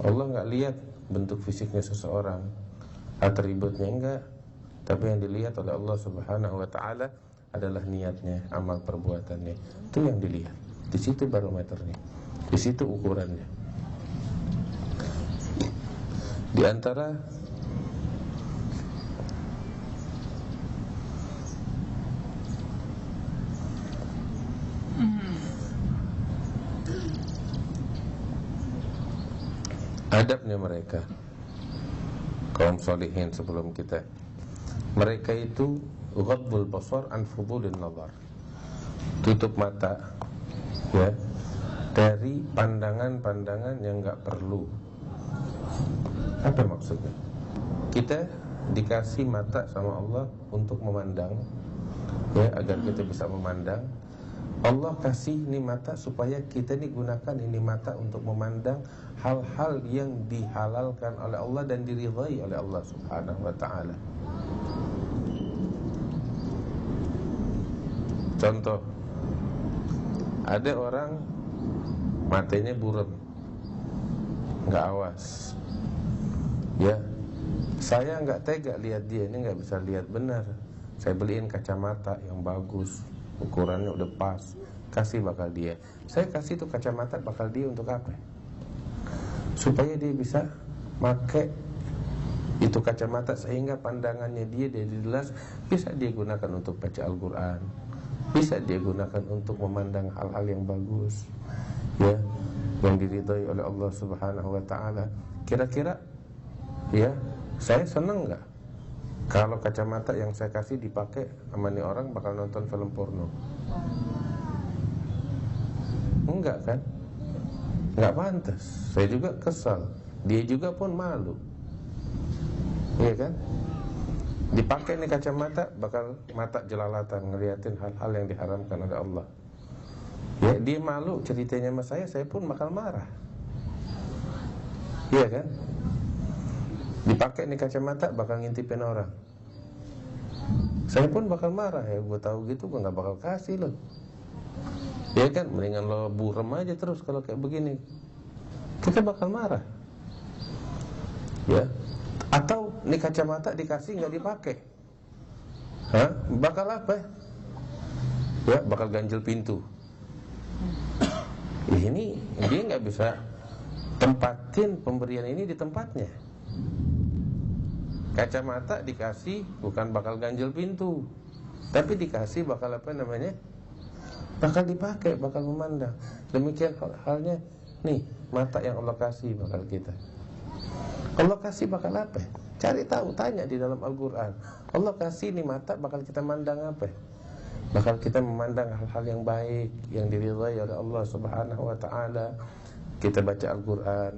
Allah nggak lihat bentuk fisiknya seseorang, atributnya enggak, tapi yang dilihat oleh Allah Subhanahu wa taala adalah niatnya, amal perbuatannya. Itu yang dilihat. Di situ barometernya. Di situ ukurannya. Di antara adabnya mereka, kaum sholihin sebelum kita, mereka itu ghaddul basar an fudulin nazar, tutup mata ya dari pandangan-pandangan yang enggak perlu. Apa maksudnya? Kita dikasih mata sama Allah untuk memandang, ya, agar kita bisa memandang. Allah kasih ini mata supaya kita ini gunakan ini mata untuk memandang hal-hal yang dihalalkan oleh Allah dan diridhai oleh Allah Subhanahu wa taala. Contoh, ada orang matanya buram, nggak awas, ya. Saya nggak tega lihat dia ini nggak bisa lihat benar. Saya beliin kacamata yang bagus, ukurannya udah pas, kasih bakal dia. Saya kasih tuh kacamata bakal dia untuk apa? Supaya dia bisa pakai itu kacamata sehingga pandangannya dia dari jelas bisa dia gunakan untuk baca Al-Quran, bisa dia gunakan untuk memandang hal-hal yang bagus, ya, yang diridhai oleh Allah Subhanahu wa taala. Kira-kira, ya, saya senang nggak kalau kacamata yang saya kasih dipakai sama nih orang bakal nonton film porno? Enggak kan? Enggak pantas. Saya juga kesal, dia juga pun malu, iya kan? Dipakai nih kacamata bakal mata jelalatan ngeliatin hal-hal yang diharamkan oleh Allah. Ya, dia malu ceritanya sama saya pun bakal marah, iya kan? Dipakai nih kacamata bakal ngintipin orang, saya pun bakal marah. Ya gue tahu gitu gue nggak bakal kasih lo, ya kan? Mendingan lo burem aja terus kalau kayak begini. Kita bakal marah, ya. Atau nih kacamata dikasih nggak dipakai, hah? Bakal apa? Ya bakal ganjel pintu. Ini dia nggak bisa tempatin pemberian ini di tempatnya. Kacamata dikasih bukan bakal ganjel pintu, tapi dikasih bakal apa namanya? Bakal dipakai, bakal memandang. Demikian halnya nih mata yang Allah kasih bakal kita. Allah kasih bakal apa? Cari tahu, tanya di dalam Al-Quran. Allah kasih nih mata bakal kita mandang apa? Bakal kita memandang hal-hal yang baik, yang diridhai oleh Allah Subhanahu wa taala. Kita baca Al-Quran,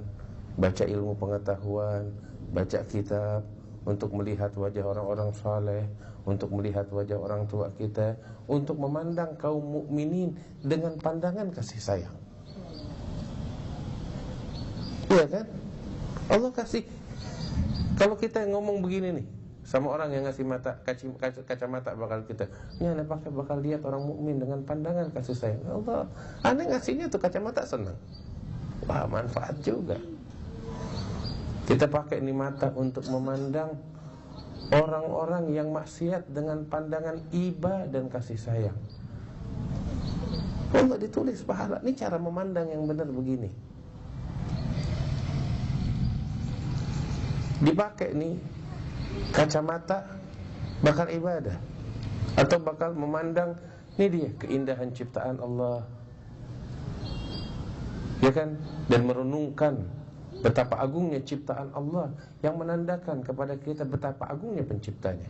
baca ilmu pengetahuan, baca kitab, untuk melihat wajah orang-orang saleh, untuk melihat wajah orang tua kita, untuk memandang kaum mukminin dengan pandangan kasih sayang. Iya kan? Allah kasih. Kalau kita ngomong begini nih sama orang yang ngasih mata kacamata bakal kita, ini aneh pakai bakal lihat orang mukmin dengan pandangan kasih sayang. Allah, aneh ngasihnya tuh kacamata senang. Wah, manfaat juga. Kita pakai ini mata untuk memandang orang-orang yang maksiat dengan pandangan iba dan kasih sayang. Allah ditulis pahala. Ini cara memandang yang benar begini. Dipakai nih kacamata bakal ibadah, atau bakal memandang ini dia keindahan ciptaan Allah, ya kan? Dan merenungkan betapa agungnya ciptaan Allah yang menandakan kepada kita betapa agungnya penciptanya.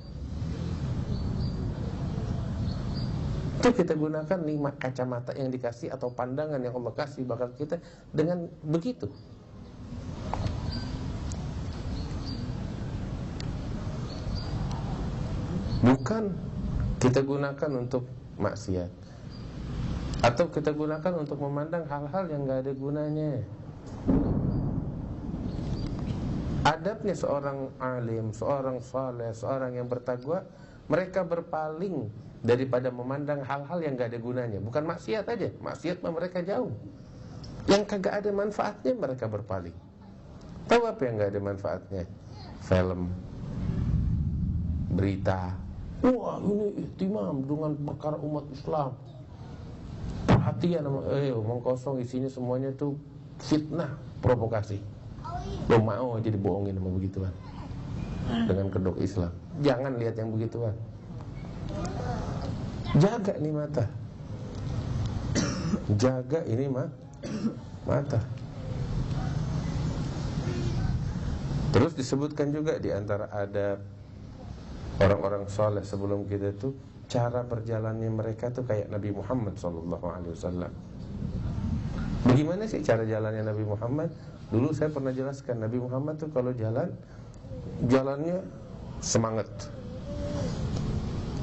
Itu kita gunakan nikmat kacamata yang dikasih atau pandangan yang Allah kasih bakal kita dengan begitu. Bukan kita gunakan untuk maksiat, atau kita gunakan untuk memandang hal-hal yang gak ada gunanya. Adabnya seorang alim, seorang saleh, seorang yang bertakwa, mereka berpaling daripada memandang hal-hal yang gak ada gunanya. Bukan maksiat aja, maksiat mah mereka jauh. Yang kagak ada manfaatnya mereka berpaling. Tahu apa yang nggak ada manfaatnya? Film, berita. Wah, ini ihtimam dengan perkara umat Islam. Perhatian, omong kosong, isinya semuanya tuh fitnah, provokasi. Lo mau aja dibohongin sama begituan dengan kedok Islam. Jangan lihat yang begituan. Jaga nih mata. Jaga ini mata. Terus disebutkan juga di antara adab orang-orang soleh sebelum kita tuh, cara perjalanannya mereka tuh kayak Nabi Muhammad SAW. Bagaimana sih cara jalannya Nabi Muhammad? Dulu saya pernah jelaskan, Nabi Muhammad tuh kalau jalannya semangat,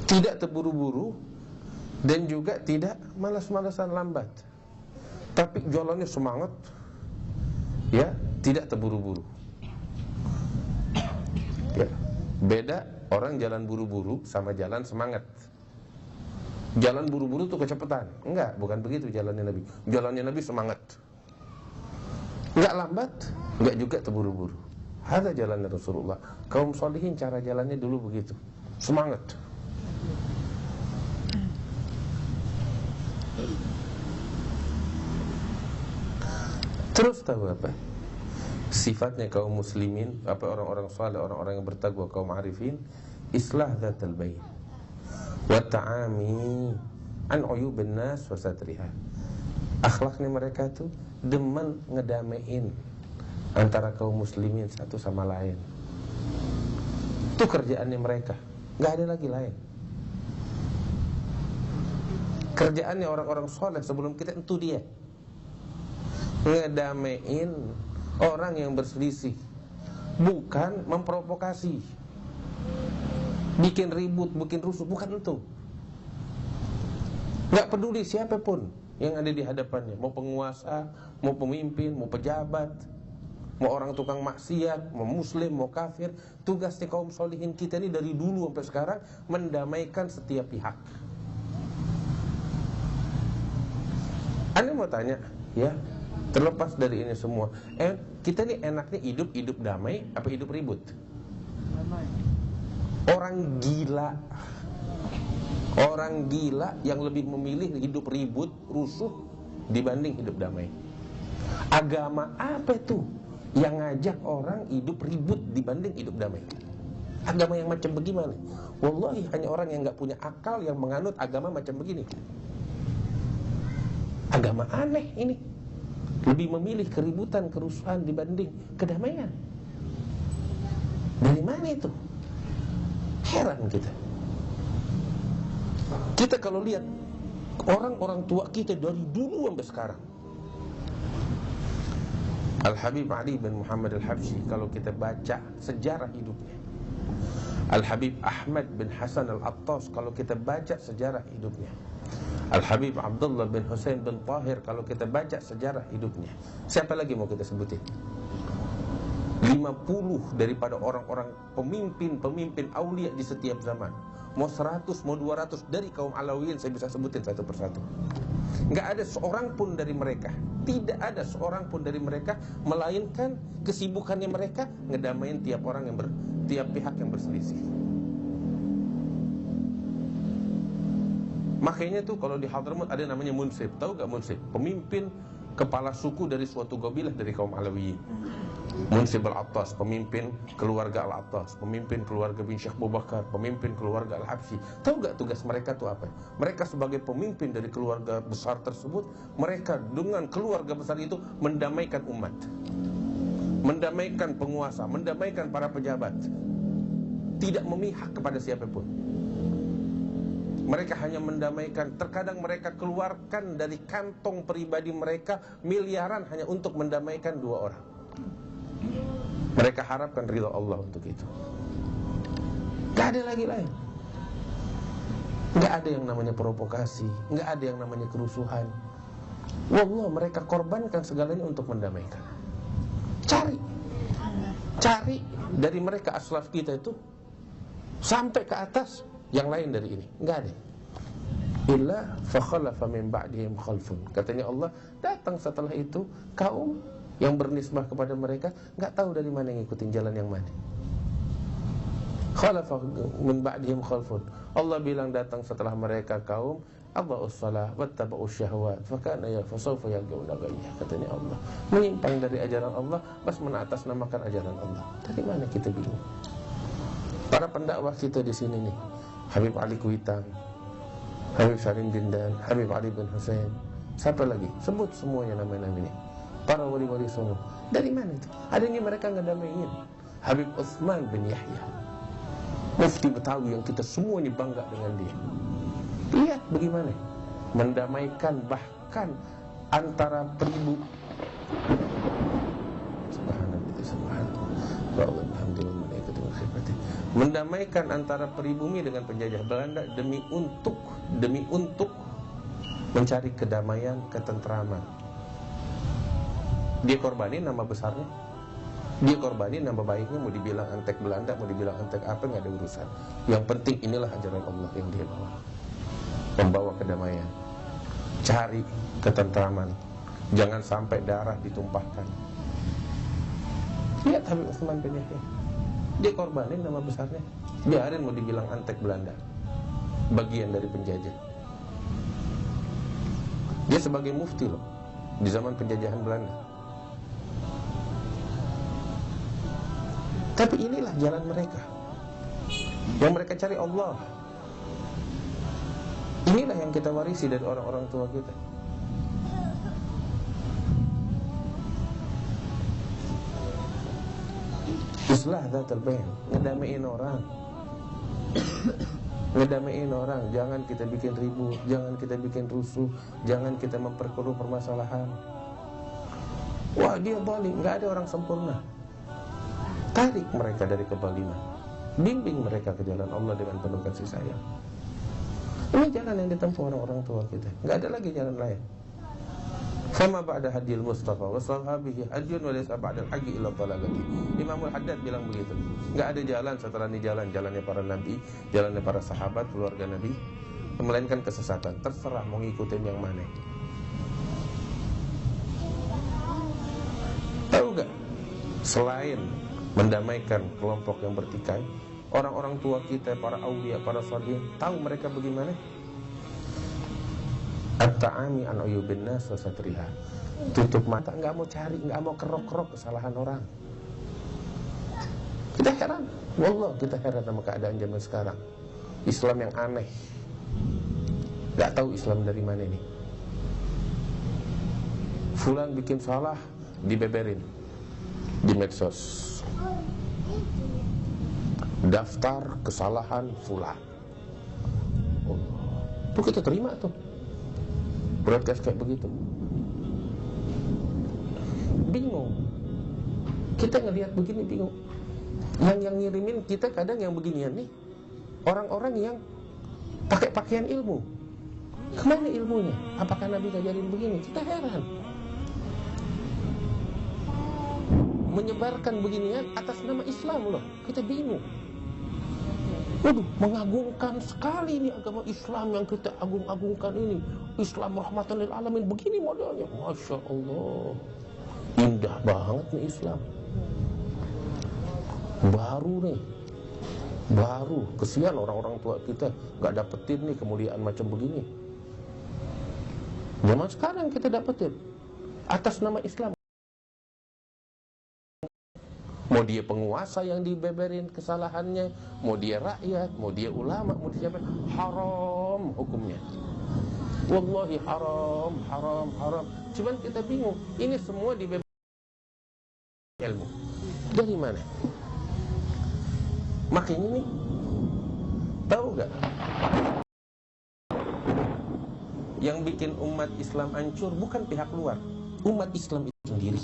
tidak terburu-buru, dan juga tidak malas-malasan lambat. Tapi jalannya semangat, ya, tidak terburu-buru. Ya, beda orang jalan buru-buru sama jalan semangat. Jalan buru-buru tuh kecepatan. Enggak, bukan begitu jalannya Nabi. Jalannya Nabi semangat. Enggak lambat, enggak juga terburu-buru. Ada jalannya Rasulullah. Kaum solihin cara jalannya dulu begitu. Semangat. Terus tahu apa? Sifatnya kaum muslimin, apa orang-orang saleh, orang-orang yang bertakwa, kaum arifin, islah dzatal bain wa ta'ami an uyubin nas wa satriha. Akhlaknya mereka tuh demen ngedamein antara kaum muslimin satu sama lain. Itu kerjaannya mereka, nggak ada lagi lain. Kerjaannya orang-orang soleh sebelum kita itu dia ngedamein orang yang berselisih, bukan memprovokasi, bikin ribut, bikin rusuh, bukan itu. Nggak peduli siapapun yang ada di hadapannya, mau penguasa, mau pemimpin, mau pejabat, mau orang tukang maksiat, mau muslim, mau kafir. Tugasnya kaum solihin kita ini dari dulu sampai sekarang mendamaikan setiap pihak. Anda mau tanya, ya, terlepas dari ini semua, kita nih enaknya hidup damai apa hidup ribut? Orang gila yang lebih memilih hidup ribut, rusuh dibanding hidup damai. Agama apa itu yang ngajak orang hidup ribut dibanding hidup damai? Agama yang macam bagaimana? Wallahi hanya orang yang gak punya akal yang menganut agama macam begini. Agama aneh ini, lebih memilih keributan, kerusuhan dibanding kedamaian. Dari mana itu? Heran kita. Kita kalau lihat orang-orang tua kita dari dulu sampai sekarang, Al-Habib Ali bin Muhammad Al-Habsyi, kalau kita baca sejarah hidupnya, Al-Habib Ahmad bin Hasan Al-Attas, kalau kita baca sejarah hidupnya, Al-Habib Abdullah bin Husain bin Tahir, kalau kita baca sejarah hidupnya, siapa lagi mau kita sebutin? 50 daripada orang-orang pemimpin aulia di setiap zaman. Mau 100, mau 200 dari kaum Alawiyin, saya bisa sebutin satu persatu. Nggak ada seorang pun dari mereka, tidak ada seorang pun dari mereka, melainkan kesibukannya mereka ngedamain tiap pihak yang berselisih. Makanya tuh kalau di Hadramut ada namanya munsib. Tahu gak munsib? Pemimpin kepala suku dari suatu kabilah dari kaum Alawiyin. Munsib Al-Attas, pemimpin keluarga Al-Attas, pemimpin keluarga bin Syekh Abu Bakar, pemimpin keluarga Al-Habsyi. Tahu gak tugas mereka tuh apa? Mereka sebagai pemimpin dari keluarga besar tersebut, mereka dengan keluarga besar itu mendamaikan umat, mendamaikan penguasa, mendamaikan para pejabat, tidak memihak kepada siapapun. Mereka hanya mendamaikan. Terkadang mereka keluarkan dari kantong pribadi mereka miliaran hanya untuk mendamaikan dua orang. Mereka harapkan ridha Allah untuk itu. Gak ada lagi lain. Gak ada yang namanya provokasi, gak ada yang namanya kerusuhan. Wallah, mereka korbankan segalanya untuk mendamaikan. Cari dari mereka aslaf kita itu sampai ke atas yang lain dari ini, enggak ada. Illa fa khalafa min ba'dihim khalfun. Katanya Allah, datang setelah itu kaum yang bernisbah kepada mereka nggak tahu dari mana ngikutin jalan yang mana. Khalafa min ba'dihim khalfun. Allah bilang datang setelah mereka kaum adha'us shalah wattaba'us syahwat fakana ya fasawfa yalqawna ghayya. Katanya Allah menyimpang dari ajaran Allah, pas menatasnamakan ajaran Allah. Dari mana kita bingung? Para pendakwah kita di sini nih, Habib Ali Kuitang, Habib Salim Jindan, Habib Ali bin Hussein, siapa lagi? Sebut semuanya nama-nama ini. Para wali-wali semua. Dari mana itu? Adanya mereka ngedamaiin. Habib Utsman bin Yahya, mufti Betawi yang kita semuanya bangga dengan dia. Lihat bagaimana mendamaikan bahkan antara peribu. Subhanallah, subhanallah. Mendamaikan antara pribumi dengan penjajah Belanda demi untuk mencari kedamaian, ketentraman. Dia korbanin nama besarnya, dia korbanin nama baiknya, mau dibilang antek Belanda, mau dibilang antek apa, nggak ada urusan. Yang penting inilah ajaran Allah yang dia bawa, membawa kedamaian, cari ketentraman, jangan sampai darah ditumpahkan. Lihat Habib Utsman bin Yahya, dia korbanin nama besarnya, biarin mau dibilang antek Belanda, bagian dari penjajah. Dia sebagai mufti loh di zaman penjajahan Belanda. Tapi inilah jalan mereka, yang mereka cari Allah. Inilah yang kita warisi dari orang-orang tua kita. Islah dzatul bain, ngedamaiin orang. Ngedamaiin orang, jangan kita bikin ribut, jangan kita bikin rusuh, jangan kita memperkeruh permasalahan. Wah, dia zalim, enggak ada orang sempurna. Tarik mereka dari kezaliman, bimbing mereka ke jalan Allah dengan penuh kasih sayang. Ini jalan yang ditempuh orang-orang tua kita, nggak ada lagi jalan lain. Sama ba'da hadil Mustafa wa sahabihi hadiyun wa laysa ba'dal haqi illa talagati. Imamul Haddad bilang begitu. Nggak ada jalan setelah ini jalannya para nabi, jalannya para sahabat, keluarga Nabi, melainkan kesesatan. Terserah mau ngikutin yang mana. Tahu nggak? Selain mendamaikan kelompok yang bertikai, orang-orang tua kita, para aulia, para sholihin, tahu mereka bagaimana? At-ta'ami an uyubin nas wa satriha. Tutup mata, nggak mau cari, nggak mau kerok-kerok kesalahan orang. Kita heran, wallah kita heran sama keadaan zaman sekarang. Islam yang aneh, nggak tahu Islam dari mana ini. Fulan bikin salah, dibeberin di medsos. Daftar kesalahan fulan. Oh, tuh kita terima tuh broadcast kayak begitu. Bingung. Kita ngelihat begini bingung. Yang ngirimin kita kadang yang beginian nih, orang-orang yang pakai pakaian ilmu. Kemana ilmunya? Apakah Nabi ngajarin begini? Kita heran. Menyebarkan beginian atas nama Islam loh. Kita bingung. Waduh, mengagungkan sekali ini agama Islam yang kita agung-agungkan ini. Islam rahmatan lil alamin, begini modelnya. Masya Allah, indah banget nih Islam. Baru nih, baru. Kesian orang-orang tua kita gak dapetin nih kemuliaan macam begini. Zaman sekarang kita dapetin atas nama Islam. Mau dia penguasa yang dibeberin kesalahannya, mau dia rakyat, mau dia ulama, mau dia siapa, haram hukumnya. Wallahi haram, haram, haram. Cuman kita bingung, ini semua dibeberin ilmu. Dari mana? Makanya nih, tahu gak? Yang bikin umat Islam hancur bukan pihak luar, umat Islam itu sendiri.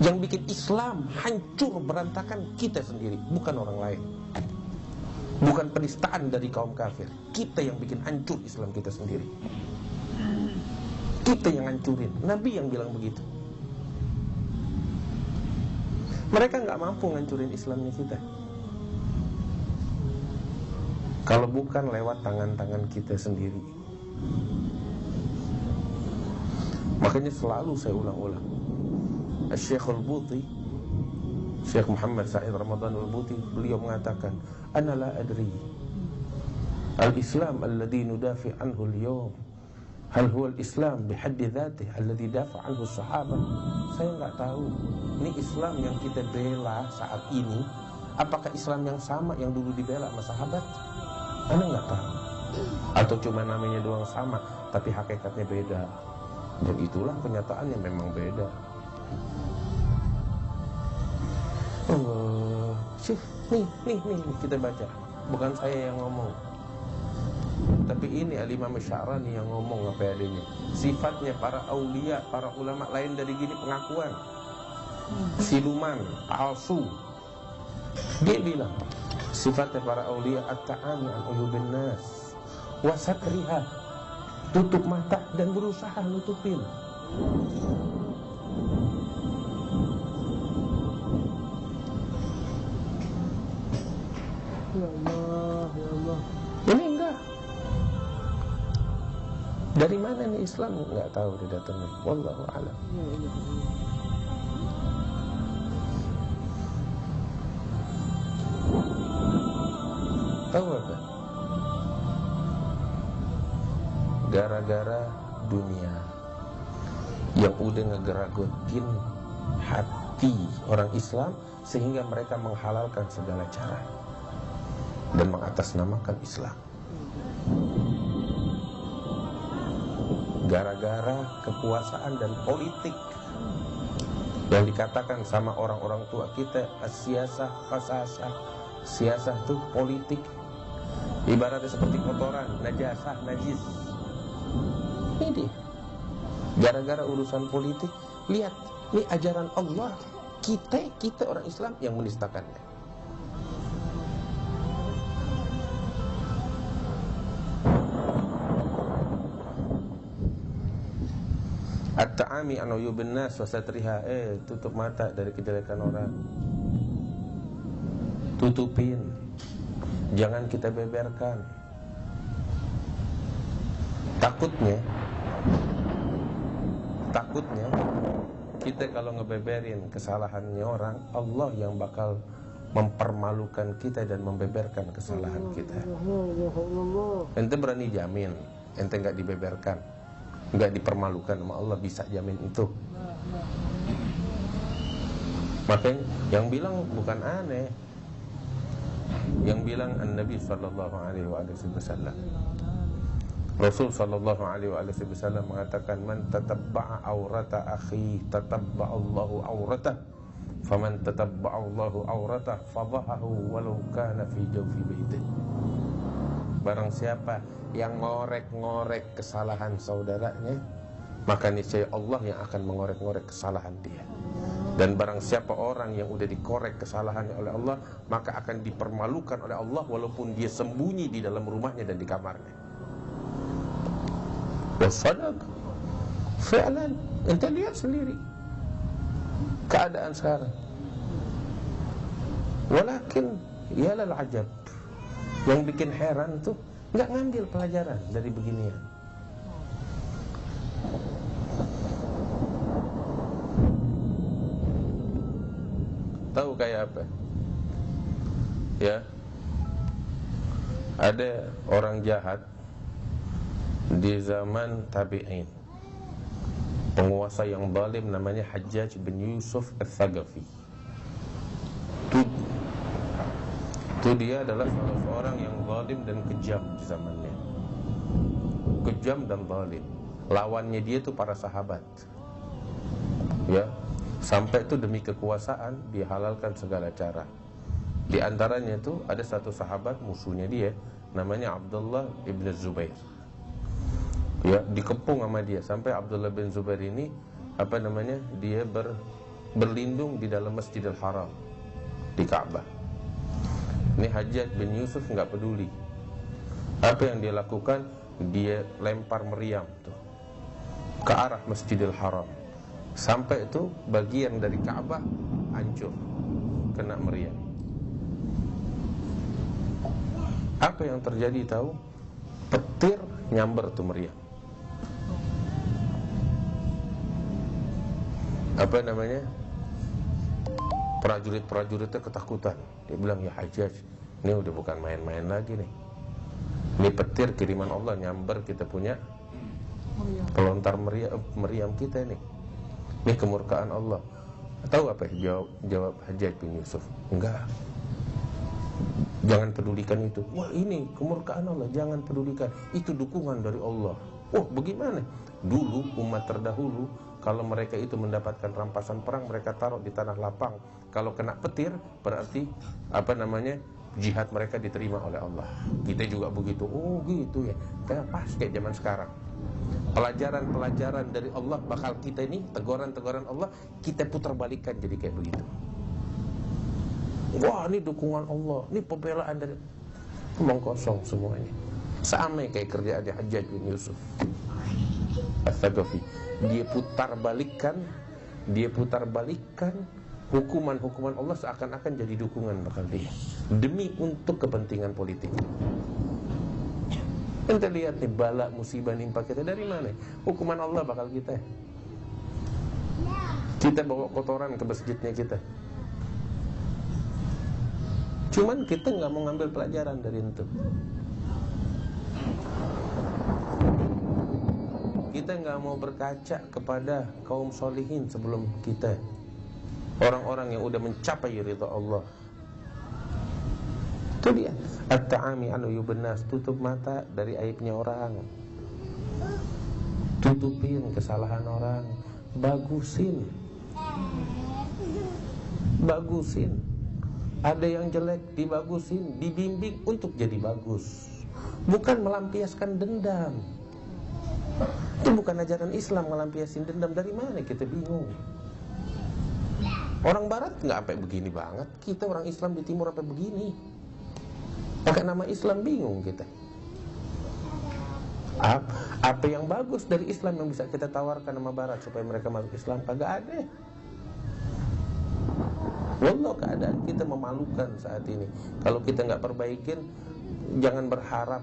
Yang bikin Islam hancur berantakan kita sendiri, bukan orang lain. Bukan penistaan dari kaum kafir. Kita yang bikin hancur Islam kita sendiri. Kita yang hancurin. Nabi yang bilang begitu. Mereka gak mampu ngancurin Islamnya kita kalau bukan lewat tangan-tangan kita sendiri. Makanya selalu saya ulang-ulang, Syekh Al-Buti, Syekh Muhammad Said Ramadan Al-Buti, beliau mengatakan, "Ana la adri al-Islam alladhi nudafi anhu al-yawm hal huwa al-Islam bihaddi dzatih alladhi dafa anhu as-sahabah." Saya enggak tahu, ini Islam yang kita bela saat ini apakah Islam yang sama yang dulu dibela sama sahabat? Ana enggak tahu. Atau cuma namanya doang sama tapi hakikatnya beda. Dan itulah kenyataannya, memang beda. Allah, nih kita baca. Bukan saya yang ngomong, tapi ini Al-Imam Sya'rani yang ngomong apa adanya. Sifatnya para aulia, para ulama lain dari gini pengakuan. Siluman, palsu. Dia bilang, sifatnya para aulia at-ta'ami an uyubin nas wa satriha, tutup mata dan berusaha nutupin. Ya Allah, ya Allah. Ini enggak. Dari mana nih Islam? Enggak tahu dia datangnya. Wallahu a'lam. Ya Allah. Tahu apa? Gara-gara dunia yang udah ngegeragotin hati orang Islam sehingga mereka menghalalkan segala cara dan mengatasnamakan Islam. Gara-gara kekuasaan dan politik yang dikatakan sama orang-orang tua kita, siasah, fasasah. Siasah itu politik, ibaratnya seperti kotoran, najasah, najis. Ini gara-gara urusan politik. Lihat, ini ajaran Allah, kita orang Islam yang menistakannya. At-ta'ami an uyubin nas wa satriha, tutup mata dari kejelekan orang. Tutupin, jangan kita beberkan. Takutnya kita kalau ngebeberin kesalahannya orang, Allah yang bakal mempermalukan kita dan membeberkan kesalahan kita. Ente berani jamin ente nggak dibeberkan, nggak dipermalukan sama Allah, bisa jamin itu? Makanya yang bilang bukan aneh, yang bilang An-Nabi sallallahu alaihi wasallam. Rasul sallallahu alaihi wasallam mengatakan, "Man tatabba'a aurata akhi, tatabba'a Allahu auratah. Faman tatabba'a Allahu auratah, fadhahahu walau kana fi jawfi baitih." Barang siapa yang ngorek-ngorek kesalahan saudaranya, maka niscaya Allah yang akan mengorek-ngorek kesalahan dia. Dan barang siapa orang yang udah dikorek kesalahannya oleh Allah, maka akan dipermalukan oleh Allah walaupun dia sembunyi di dalam rumahnya dan di kamarnya. Wasadaq, fi'lan, ente lihat sendiri keadaan sekarang. Walakin ya lal ajab, yang bikin heran tuh nggak ngambil pelajaran dari beginian. Tahu kayak apa? Ya, ada orang jahat di zaman tabi'in, penguasa yang zalim namanya Hajjaj bin Yusuf Al-Thaqafi. Itu dia adalah salah seorang yang zalim dan kejam di zamannya. Kejam dan zalim. Lawannya dia itu para sahabat. Ya, sampai itu demi kekuasaan dihalalkan segala cara. Di antaranya itu ada satu sahabat musuhnya dia, namanya Abdullah ibn Zubair. Ya, dikepung sama dia sampai Abdullah bin Zubair ini dia berlindung di dalam Masjidil Haram di Ka'bah. Ini Hajjaj bin Yusuf nggak peduli. Apa yang dia lakukan? Dia lempar meriam tuh ke arah Masjidil Haram. Sampai itu bagian dari Ka'bah hancur kena meriam. Apa yang terjadi tahu? Petir nyamber tuh meriam. Prajurit-prajuritnya ketakutan. Dia bilang, ya Hajjaj, ini udah bukan main-main lagi nih. Ini petir kiriman Allah nyamber kita punya pelontar meriam kita ini. Ini kemurkaan Allah. Tahu apa jawab Hajjaj bin Yusuf? Enggak. Jangan pedulikan itu. Wah, ini kemurkaan Allah, jangan pedulikan. Itu dukungan dari Allah. Oh, bagaimana? Dulu umat terdahulu, kalau mereka itu mendapatkan rampasan perang, mereka taruh di tanah lapang. Kalau kena petir, berarti jihad mereka diterima oleh Allah. Kita juga begitu. Oh, gitu ya. Kayak pas kayak zaman sekarang. Pelajaran-pelajaran dari Allah bakal kita ini, teguran-teguran Allah, kita putar balikan jadi kayak begitu. Wah, ini dukungan Allah, ini pembelaan dari omong kosong semuanya. Sama kayak kerjaannya Hajjaj bin Yusuf Ats-Tsaqafi. Dia putar balikan hukuman-hukuman Allah seakan-akan jadi dukungan bakal dia, demi untuk kepentingan politik. Ente lihat nih, bala musibah nimpa kita dari mana? Hukuman Allah bakal kita. Kita bawa kotoran ke masjidnya kita. Cuman kita nggak mau ngambil pelajaran dari itu. Kita nggak mau berkaca kepada kaum solihin sebelum kita, orang-orang yang udah mencapai ridha Allah. Itu dia, at-ta'ami anu yubennas, tutup mata dari aibnya orang, tutupin kesalahan orang, bagusin. Ada yang jelek, dibagusin, dibimbing untuk jadi bagus, bukan melampiaskan dendam. Itu bukan ajaran Islam, melampiaskan dendam. Dari mana kita bingung? Orang Barat nggak sampai begini banget, kita orang Islam di Timur sampai begini. Pakai nama Islam bingung kita. Apa yang bagus dari Islam yang bisa kita tawarkan sama Barat supaya mereka masuk Islam? Kagak ada. Wallah, keadaan kita memalukan saat ini. Kalau kita nggak perbaikin, jangan berharap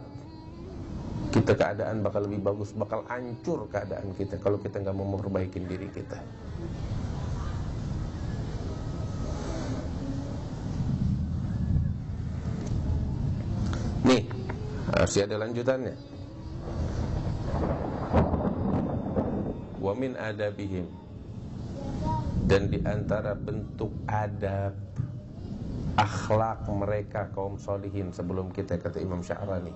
kita keadaan bakal lebih bagus. Bakal hancur keadaan kita kalau kita nggak mau memperbaikin diri kita. Nih, masih ada lanjutannya. Wa min adabihim, dan di antara bentuk adab akhlak mereka kaum solihin sebelum kita, kata Imam Sya'rani,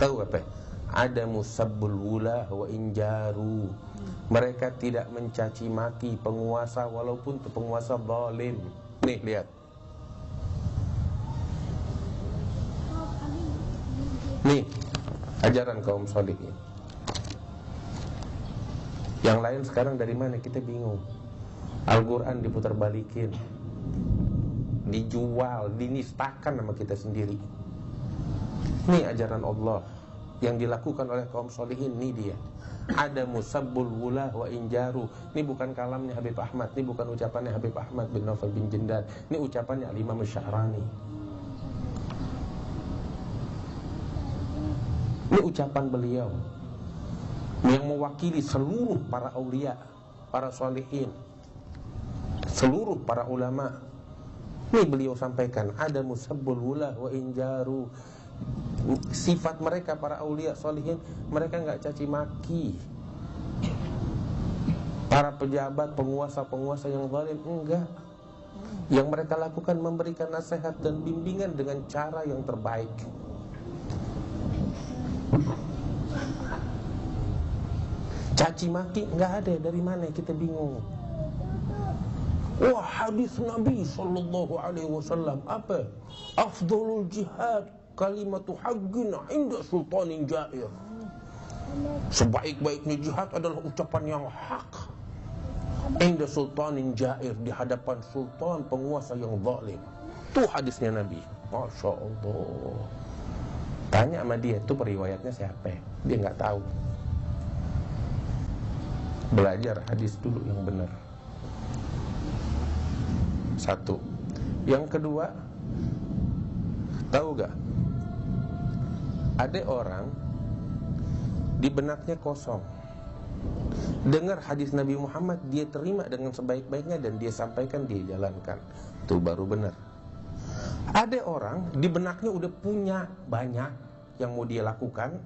tahu apa? Ada musabbul wula wa injaru. Mereka tidak mencaci maki penguasa walaupun itu penguasa zalim. Nih lihat. Nih ajaran kaum solihin. Yang lain sekarang dari mana kita bingung. Al-Quran diputar balikin, dijual, dinistakan sama kita sendiri. Ini ajaran Allah yang dilakukan oleh kaum solihin. Ini dia, ada musabbul wula wa injaru. Ini bukan kalamnya Habib Ahmad, ini bukan ucapannya Habib Ahmad bin Naufal bin Jindal, ini ucapannya Al-Imam Sya'rani. Ini ucapan beliau yang mewakili seluruh para aulia, para solihin, seluruh para ulama. Ini beliau sampaikan, ada musabbul wula wa injaru. Sifat mereka para aulia solihin, mereka enggak caci maki para pejabat, penguasa-penguasa yang zalim, enggak. Yang mereka lakukan memberikan nasihat dan bimbingan dengan cara yang terbaik. Caci maki enggak ada, dari mana kita bingung. Wah, hadis Nabi sallallahu alaihi wasallam apa? Afdhalul jihad kalimatu haqqin 'inda sultanin ja'ir. Sebaik-baiknya jihad adalah ucapan yang hak 'inda sultanin ja'ir, di hadapan sultan penguasa yang zalim. Itu hadisnya Nabi. Masya Allah. Tanya sama dia, itu periwayatnya siapa? Dia nggak tahu. Belajar hadis dulu yang benar. Satu. Yang kedua, tahu gak? Ada orang di benaknya kosong, dengar hadis Nabi Muhammad, dia terima dengan sebaik-baiknya dan dia sampaikan, dia jalankan. Itu baru benar. Ada orang di benaknya udah punya banyak yang mau dia lakukan,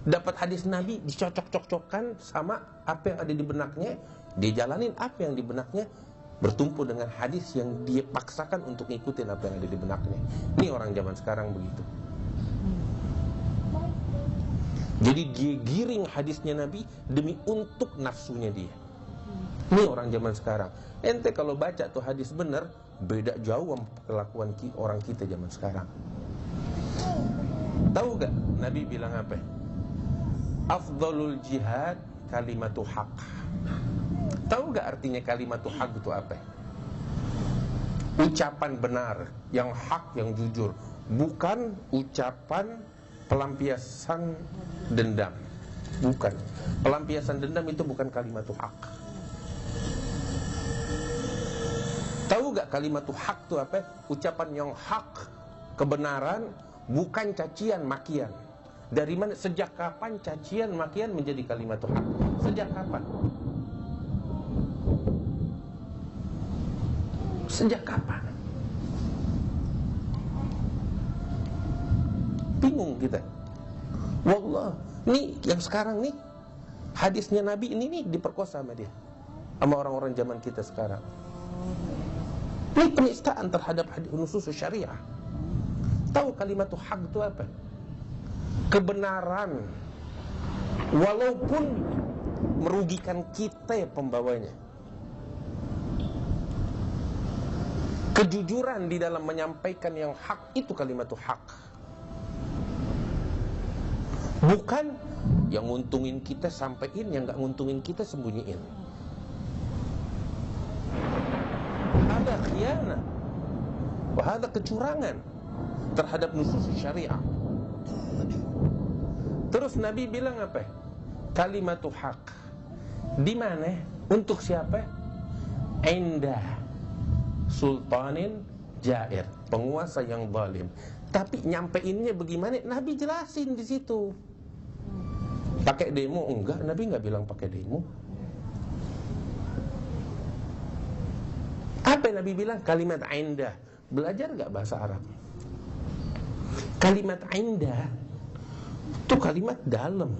dapat hadis Nabi dicocok-cocokkan sama apa yang ada di benaknya, dia jalanin apa yang di benaknya, bertumpu dengan hadis yang dia paksakan untuk ngikutin apa yang ada di benaknya. Ini orang zaman sekarang begitu. Jadi dia giring hadisnya Nabi demi untuk nafsunya dia. Ini orang zaman sekarang. Ente kalau baca tuh hadis benar, beda jauh sama kelakuan orang kita zaman sekarang. Tahu gak Nabi bilang apa? Afdalul jihad kalimatu haq. Tahu gak artinya kalimatu haq itu apa? Ucapan benar, yang hak, yang jujur. Bukan ucapan pelampiasan dendam. Bukan. Pelampiasan dendam itu bukan kalimatu haq. Tahu gak kalimatu haq itu apa? Ucapan yang hak, kebenaran, bukan cacian, makian. Dari mana, sejak kapan cacian, makian menjadi kalimatu haq? Sejak kapan? Sejak kapan? Bingung kita. Wallah, nih yang sekarang nih hadisnya Nabi ini nih diperkosa sama dia, sama orang-orang zaman kita sekarang. Ini penistaan terhadap hadis nusus syariah. Tahu kalimatu haq itu apa? Kebenaran, walaupun merugikan kita pembawanya. Kejujuran di dalam menyampaikan yang hak itu kalimatu haq. Bukan yang nguntungin kita sampaiin, yang gak nguntungin kita sembunyiin. Ada khianat, ada kecurangan terhadap nusus syariah. Terus Nabi bilang apa? Kalimatu haq. Di mana? Untuk siapa? Indah sultanin jair, penguasa yang zalim. Tapi nyampeinnya bagaimana? Nabi jelasin di situ. Pakai demo? Enggak, Nabi enggak bilang pakai demo. Apa yang Nabi bilang? Kalimat indah. Belajar enggak bahasa Arab? Kalimat indah itu kalimat dalam.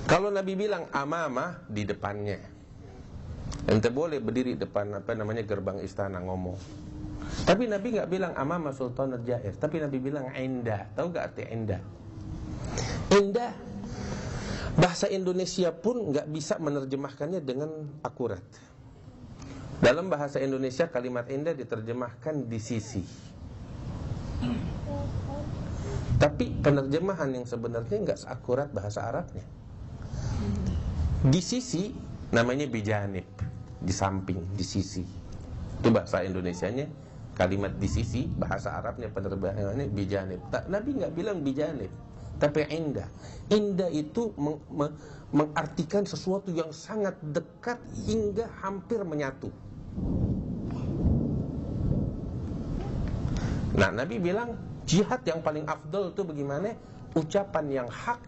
Kalau Nabi bilang amamah, di depannya. Ente boleh berdiri depan gerbang istana ngomong. Tapi Nabi nggak bilang amamah sultanul jair, tapi Nabi bilang indah. Tahu nggak arti indah? Indah, bahasa Indonesia pun nggak bisa menerjemahkannya dengan akurat. Dalam bahasa Indonesia kalimat indah diterjemahkan di sisi. Tapi penerjemahan yang sebenarnya nggak seakurat bahasa Arabnya. Di sisi namanya bijanib, di samping, di sisi. Itu bahasa Indonesianya kalimat di sisi, bahasa Arabnya penerjemahannya bijanib. Nabi nggak bilang bijanib, tapi indah. Indah itu mengartikan sesuatu yang sangat dekat hingga hampir menyatu. Nah, Nabi bilang jihad yang paling afdal itu bagaimana? Ucapan yang hak,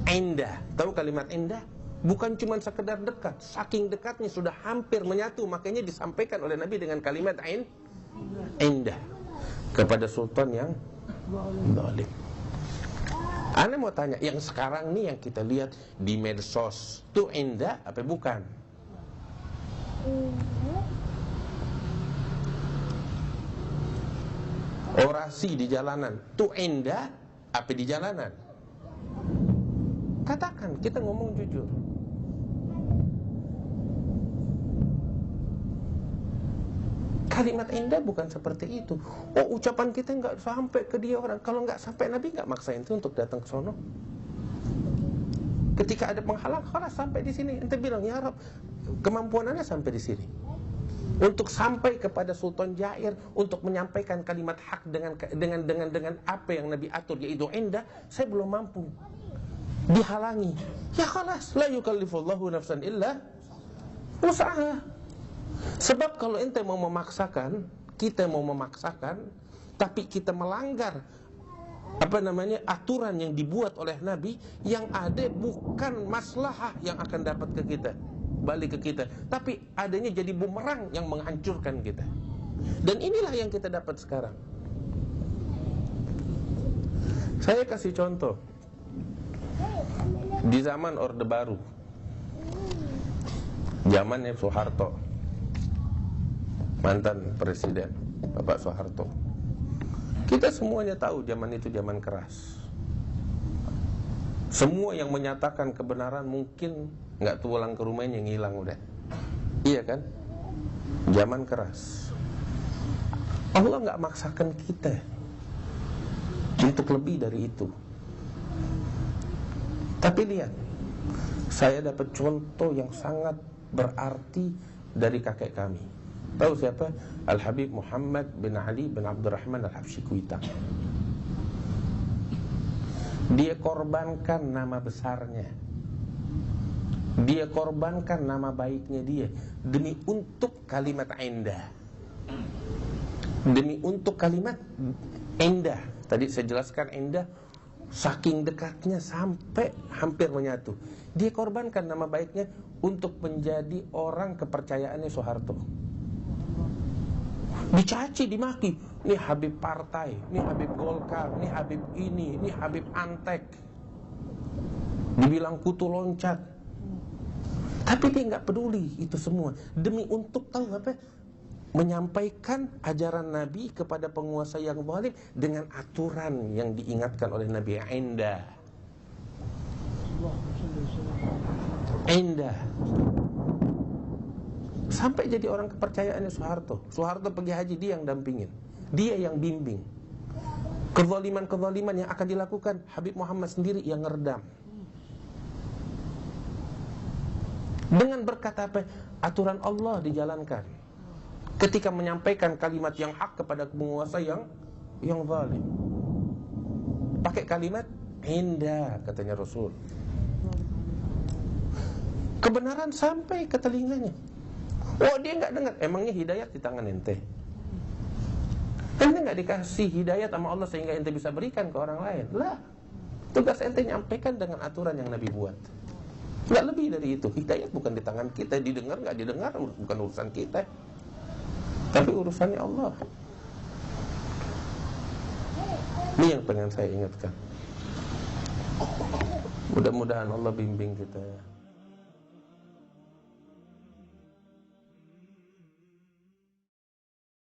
indah. Tahu kalimat indah? Bukan cuma sekedar dekat, saking dekatnya sudah hampir menyatu, makanya disampaikan oleh Nabi dengan kalimat indah kepada sultan yang zalim. Ana mau tanya, yang sekarang nih yang kita lihat di medsos itu indah apa bukan? Orasi di jalanan itu indah apa di jalanan? Katakan, kita ngomong jujur. Kalimat indah bukan seperti itu. Oh, ucapan kita nggak sampai ke dia orang. Kalau nggak sampai, Nabi nggak maksain itu untuk datang ke sono. Ketika ada penghalang, kalau sampai di sini, ente bilang ya Rabb, kemampuan Anda sampai di sini. Untuk sampai kepada Sultan Jair, untuk menyampaikan kalimat hak dengan apa yang Nabi atur, yaitu indah, saya belum mampu. Dihalangi. Ya khalas, la yukallifullahu nafsan illa wus'aha. Sebab kalau ente mau memaksakan, kita mau memaksakan, tapi kita melanggar aturan yang dibuat oleh Nabi, yang ada bukan maslahah yang akan dapat ke kita, balik ke kita, tapi adanya jadi bumerang yang menghancurkan kita. Dan inilah yang kita dapat sekarang. Saya kasih contoh. Di zaman Orde Baru, zamannya Soeharto, mantan presiden Bapak Soeharto, kita semuanya tahu zaman itu zaman keras. Semua yang menyatakan kebenaran mungkin nggak pulang ke rumahnya, ngilang udah. Iya kan? Zaman keras. Allah nggak maksakan kita untuk lebih dari itu. Tapi lihat, saya dapat contoh yang sangat berarti dari kakek kami. Tahu siapa? Al-Habib Muhammad bin Ali bin Abdurrahman Al-Habsyi Kuitang. Dia korbankan nama besarnya, dia korbankan nama baiknya dia demi untuk kalimat indah, demi untuk kalimat indah. Tadi saya jelaskan indah, saking dekatnya sampai hampir menyatu. Dia korbankan nama baiknya untuk menjadi orang kepercayaannya Soeharto. Dicaci, dimaki, nih Habib partai, nih Habib Golkar, nih Habib ini, nih Habib Antek. Dibilang kutu loncat. Tapi dia nggak peduli itu semua, demi untuk tahu apa? Menyampaikan ajaran Nabi kepada penguasa yang zalim dengan aturan yang diingatkan oleh Nabi, indah. Indah. Sampai jadi orang kepercayaannya Soeharto. Soeharto pergi haji, dia yang dampingin, dia yang bimbing. Kezaliman-kezaliman yang akan dilakukan, Habib Muhammad sendiri yang ngeredam. Dengan berkata apa? Aturan Allah dijalankan. Ketika menyampaikan kalimat yang hak kepada penguasa yang zalim, pakai kalimat indah, katanya Rasul. Kebenaran sampai ke telinganya. Oh, dia nggak dengar. Emangnya hidayat di tangan ente? Ente nggak dikasih hidayat sama Allah sehingga ente bisa berikan ke orang lain? Lah, tugas ente nyampaikan dengan aturan yang Nabi buat. Nggak lebih dari itu. Hidayat bukan di tangan kita. Didengar nggak didengar bukan urusan kita, tapi urusannya Allah. Ini yang pengen saya ingatkan. Mudah-mudahan Allah bimbing kita.